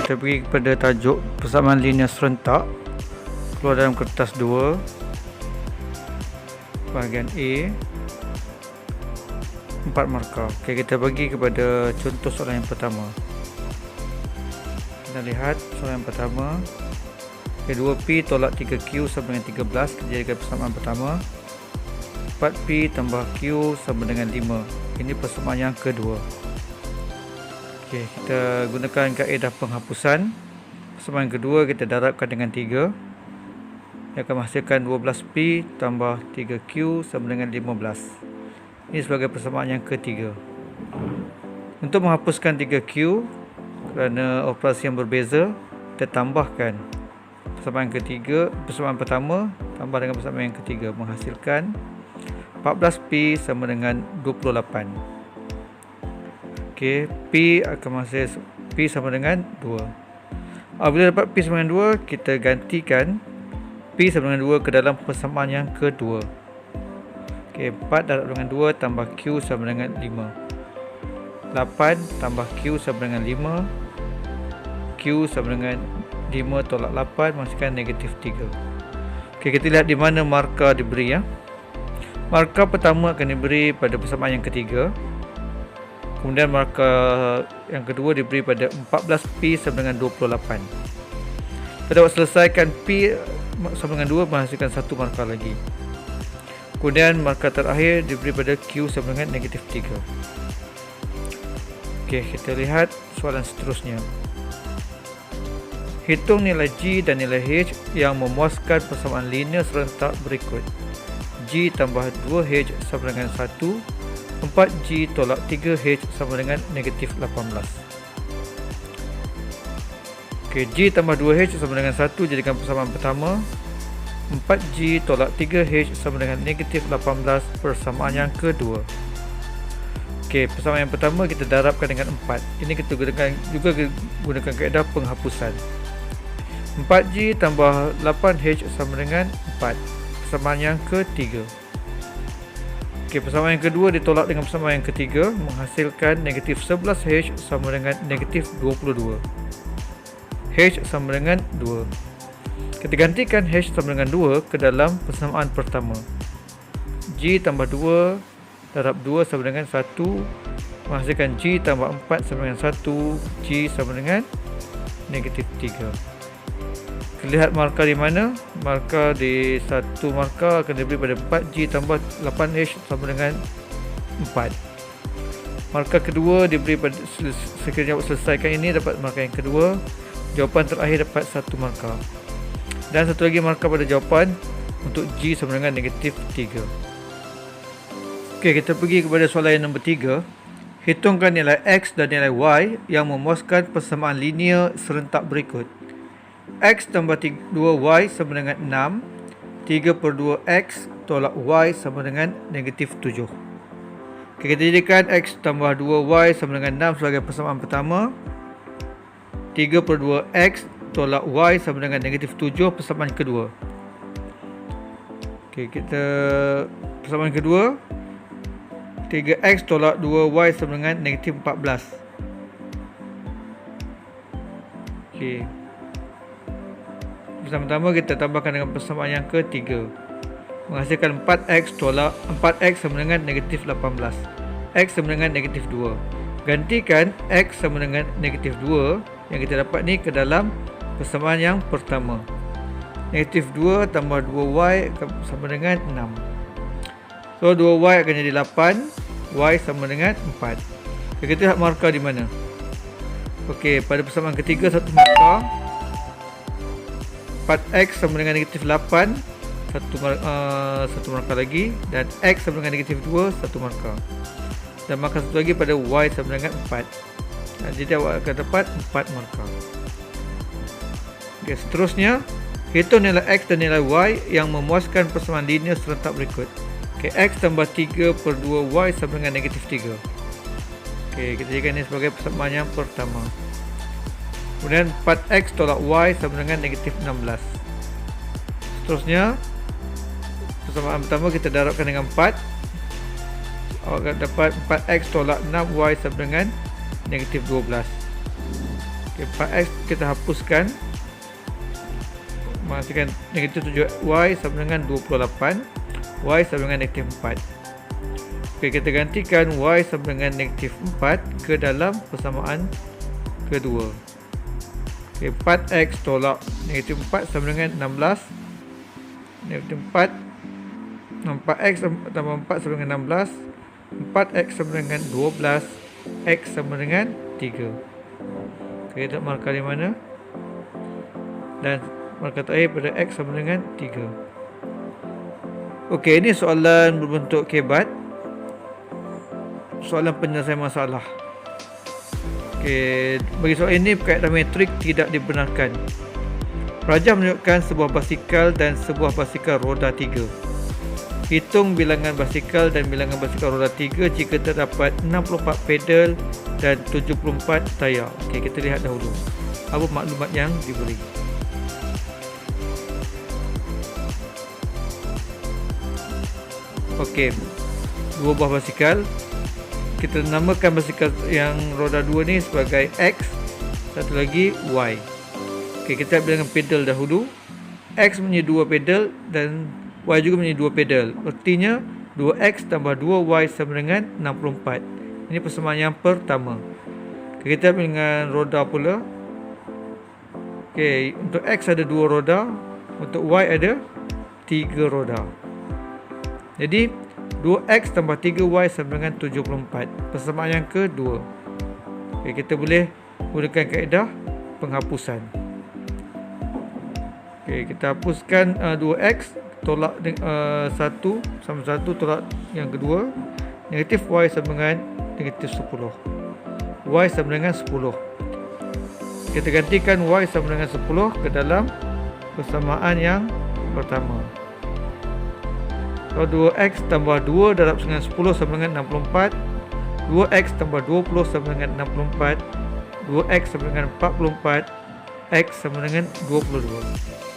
kita pergi kepada tajuk persamaan linear serentak, keluar dalam kertas 2 bahagian A, 4 markah. Okey, kita pergi kepada contoh soalan yang pertama. Kita lihat soalan yang pertama. Okay, 2P tolak 3Q sama dengan 13. Kita jadikan persamaan pertama. 4P tambah Q sama dengan 5. Ini persamaan yang kedua. Okey, kita gunakan kaedah penghapusan. Persamaan kedua kita darabkan dengan 3. Ia akan menghasilkan 12P tambah 3Q sama dengan 15. Ini sebagai persamaan yang ketiga. Untuk menghapuskan 3Q kerana operasi yang berbeza, kita tambahkan persamaan ketiga, persamaan pertama tambah dengan persamaan yang ketiga, menghasilkan 14P sama dengan 28. Okey, P akan menghasilkan P sama dengan 2. Apabila dapat P sama dengan 2, kita gantikan P sama dengan 2 ke dalam persamaan yang kedua. Okey, 4 darab dengan 2 tambah Q sama dengan 5. 8 tambah Q sama dengan 5. Q sama dengan 5 tolak 8 menghasilkan negatif 3. Okey, kita lihat di mana markah diberi ya. Markah pertama akan diberi pada persamaan yang ketiga. Kemudian markah yang kedua diberi pada 14P sama dengan 28. Kita dapat selesaikan P sama dengan 2 menghasilkan satu markah lagi. Kemudian markah terakhir diberi pada Q sama dengan negatif 3. Okey, kita lihat soalan seterusnya. Hitung nilai G dan nilai H yang memuaskan persamaan linear serentak berikut. G tambah 2H sama dengan 1. 4G tolak 3H sama dengan negatif 18. Okey, G tambah 2H sama dengan 1 jadikan persamaan pertama. 4G tolak 3H sama dengan negatif 18, persamaan yang kedua. Okey, persamaan yang pertama kita darabkan dengan 4. Ini kita gunakan kaedah penghapusan. 4G tambah 8H sama dengan 4, persamaan yang ketiga. Okey, persamaan yang kedua ditolak dengan persamaan yang ketiga, menghasilkan negatif 11H sama dengan negatif 22. H sama dengan 2. Kita gantikan H sama dengan 2 ke dalam persamaan pertama. G tambah 2 darab 2 sama dengan 1, menghasilkan G tambah 4 sama dengan 1, G sama dengan negatif 3. Kita lihat markah di mana. Markah di satu markah akan diberi pada 4G tambah 8H sama dengan 4. Markah kedua diberi pada, sekiranya selesaikan ini dapat markah yang kedua. Jawapan terakhir dapat satu markah. Dan satu lagi markah pada jawapan untuk G sama dengan negatif 3. Okey, kita pergi kepada soalan yang nombor 3. Hitungkan nilai X dan nilai Y yang memuaskan persamaan linear serentak berikut. X tambah 2Y sama dengan 6. 3/2X tolak Y sama dengan negatif 7. Okay, kita jadikan X tambah 2Y sama dengan 6 sebagai persamaan pertama. 3/2X tolak Y sama dengan negatif 7, persamaan kedua. Okay, kita persamaan kedua. 3X tolak 2Y sama dengan negatif 14. Okay. Pertama-tama kita tambahkan dengan persamaan yang ketiga, menghasilkan 4X tolak 4X sama dengan negatif 18. X sama dengan negatif 2. Gantikan X sama dengan negatif 2 yang kita dapat ni ke dalam persamaan yang pertama. Negatif 2 tambah 2Y sama dengan 6. So 2Y akan jadi 8. Y sama dengan 4. Kita lihat markah di mana. Okey, pada persamaan ketiga satu markah. 4X sama dengan negatif 8, satu markah lagi, dan X sama dengan negatif 2, satu markah. Dan markah satu lagi pada Y sama dengan 4. Jadi awak akan dapat 4 markah. Okay, seterusnya, hitung nilai X dan nilai Y yang memuaskan persamaan linear serentak berikut. Okay, X tambah 3/2Y sama dengan negatif 3. Okay, kita jadikan ini sebagai persamaan yang pertama. Kemudian 4X tolak Y sama dengan negatif 16. Seterusnya, persamaan pertama kita darabkan dengan 4. Awak dapat 4X tolak 6Y sama dengan negatif 12. Okay, 4x kita hapuskan. Maksudkan negatif 7y sama dengan 28, y sama dengan negatif 4. Okay, kita gantikan y sama dengan negatif 4 ke dalam persamaan kedua. Okay, 4x tolak negatif 4 sama dengan 16. Negatif 4, 4x tambah 4 sama dengan 16. 4x sama dengan 12, x sama dengan 3. Okay, kita markah di mana? Dan markah terakhir pada x sama dengan 3. Okey, ini soalan berbentuk kebat. Soalan penyelesaian masalah. Okey, bagi soalan ini perkaitan metrik tidak dibenarkan. Rajah menunjukkan sebuah basikal dan sebuah basikal roda 3. Hitung bilangan basikal dan bilangan basikal roda 3 jika terdapat 64 pedal dan 74 tayar. Okey, kita lihat dahulu apa maklumat yang diberi. Okey, dua buah basikal. Kita namakan basikal yang roda 2 ni sebagai X, satu lagi Y. Okey, kita bilangan pedal dahulu. X mempunyai 2 pedal dan Y juga mempunyai 2 pedal. Artinya 2X tambah 2Y sama dengan 64. Ini persamaan yang pertama. Okey, kita dengan roda pula. Okey, untuk X ada 2 roda, untuk Y ada 3 roda. Jadi 2x tambah 3y sama dengan 74. Persamaan yang kedua. Okay, kita boleh gunakan kaedah penghapusan. Okay, kita hapuskan 2x tolak 1 sama 1 tolak yang kedua. Negatif y sama dengan negatif 10. Y sama dengan 10. Kita gantikan y sama dengan 10 ke dalam persamaan yang pertama. Kalau 2x tambah 2 darab dengan 10 sama dengan 64. 2x tambah 20 sama dengan 64. 2x sama dengan 44. X sama dengan 22.